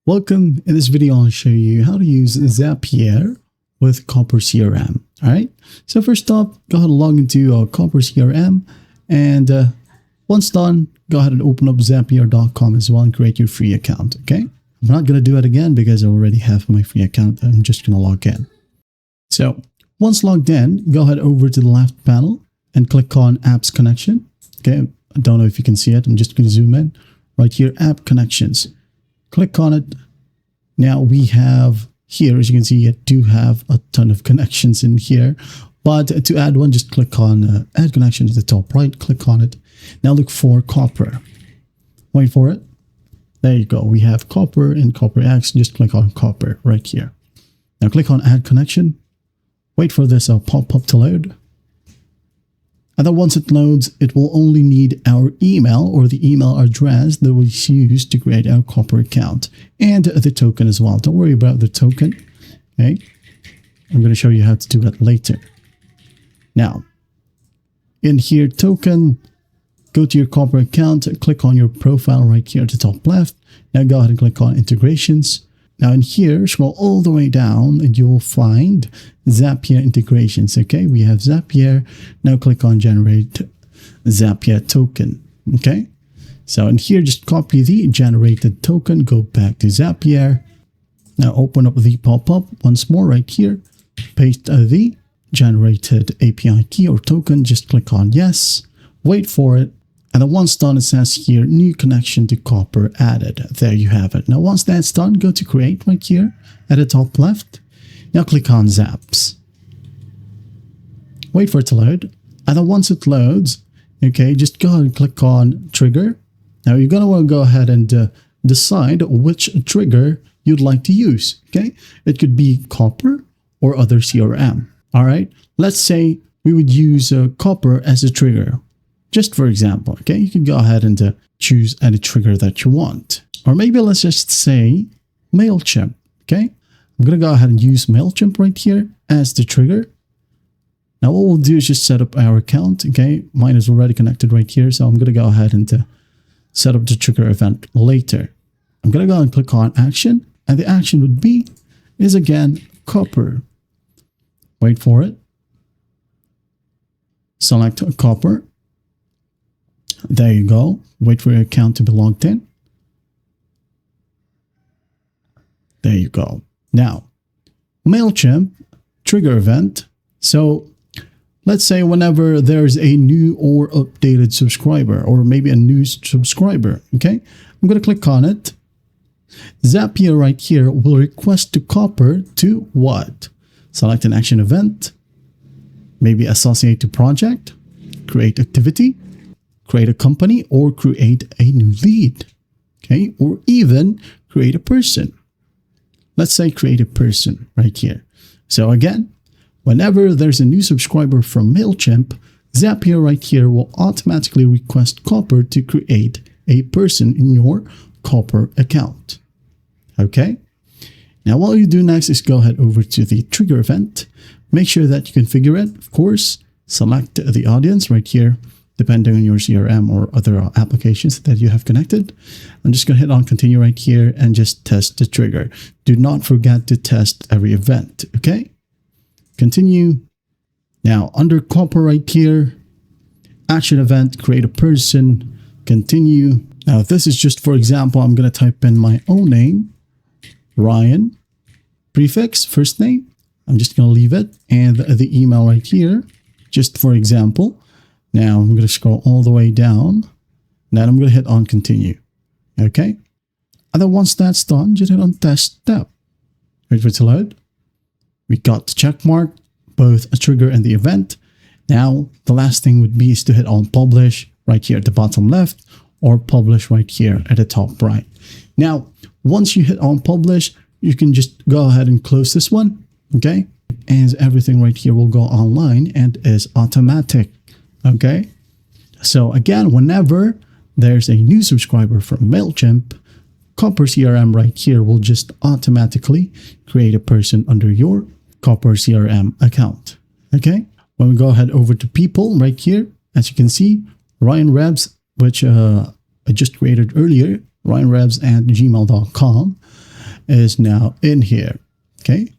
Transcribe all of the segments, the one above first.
Welcome. In this video, I'll show you how to use ZAPIER with Copper CRM. All right. So first up, go ahead and log into Copper CRM. And once done, go ahead and open up ZAPIER.com as well and create your free account. Okay. I'm not going to do it again because I already have my free account. I'm just going to log in. So once logged in, go ahead over to the left panel and click on Apps Connection. Okay. I don't know if you can see it. I'm just going to zoom in right here, App Connections. Click on it. Now we have here, as you can see, I do have a ton of connections in here. But to add one, just click on Add Connection to the top right. Click on it. Now look for Copper. Wait for it. There you go. We have Copper and Copper X. Just click on Copper right here. Now click on Add Connection. Wait for this pop-up to load. And then once it loads, it will only need our email or the email address that was used to create our Copper account and the token as well. Don't worry about the token. Okay. I'm going to show you how to do that later. Now, in here, token, go to your Copper account, click on your profile right here at the top left. Now go ahead and click on integrations. Now in here, scroll all the way down and you will find ZAPIER integrations. Okay, we have ZAPIER. Now click on generate ZAPIER token. Okay, so in here, just copy the generated token, go back to ZAPIER. Now open up the pop-up once more right here, paste the generated API key or token, just click on yes, wait for it. And then once done, it says here, new connection to Copper added. There you have it. Now, once that's done, go to create right here at the top left. Now click on Zaps. Wait for it to load. And then once it loads, okay, just go ahead and click on trigger. Now you're going to want to go ahead and decide which trigger you'd like to use. Okay, it could be Copper or other CRM. All right, let's say we would use Copper as a trigger. Just for example, okay, you can go ahead and choose any trigger that you want. Or maybe let's just say MailChimp, okay? I'm going to go ahead and use MailChimp right here as the trigger. Now what we'll do is just set up our account, okay? Mine is already connected right here, so I'm going to go ahead and set up the trigger event later. I'm going to go ahead and click on action, and the action would be, is again, Copper. Wait for it. Select Copper. There you go. Wait for your account to be logged in. There you go. Now, MailChimp trigger event. So let's say whenever there's a new or updated subscriber or maybe a new subscriber, okay? I'm going to click on it. ZAPIER right here will request to Copper to what? Select an action event, maybe associate to project, create activity, create a company, or create a new lead, okay? Or even create a person. Let's say create a person right here. So again, whenever there's a new subscriber from MailChimp, ZAPIER right here will automatically request Copper to create a person in your Copper account, okay? Now what you do next is go ahead over to the trigger event. Make sure that you configure it, of course. Select the audience right here, depending on your CRM or other applications that you have connected. I'm just going to hit on continue right here and just test the trigger. Do not forget to test every event, okay? Continue. Now, under Copper right here, action event, create a person, continue. Now, if this is just for example, I'm going to type in my own name, Ryan, prefix, first name. I'm just going to leave it. And the email right here, just for example. Now I'm going to scroll all the way down. Then I'm going to hit on continue. Okay. And then once that's done, just hit on test step. Wait for it to load. We got the check mark, both a trigger and the event. Now the last thing would be is to hit on publish right here at the bottom left or publish right here at the top right. Now, once you hit on publish, you can just go ahead and close this one. Okay. And everything right here will go online and is automatic. Okay, so again, whenever there's a new subscriber from MailChimp, Copper CRM right here will just automatically create a person under your Copper CRM account. Okay, when we go ahead over to people right here, as you can see, Ryan Rebs, which I just created earlier, ryanrebs@gmail.com. is now in here. Okay.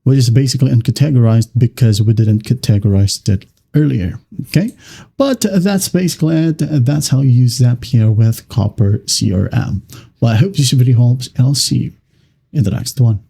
Which is basically uncategorized because we didn't categorize it earlier. Okay. But that's basically it. That's how you use Zapier with Copper CRM. Well, I hope this video helps, and I'll see you in the next one.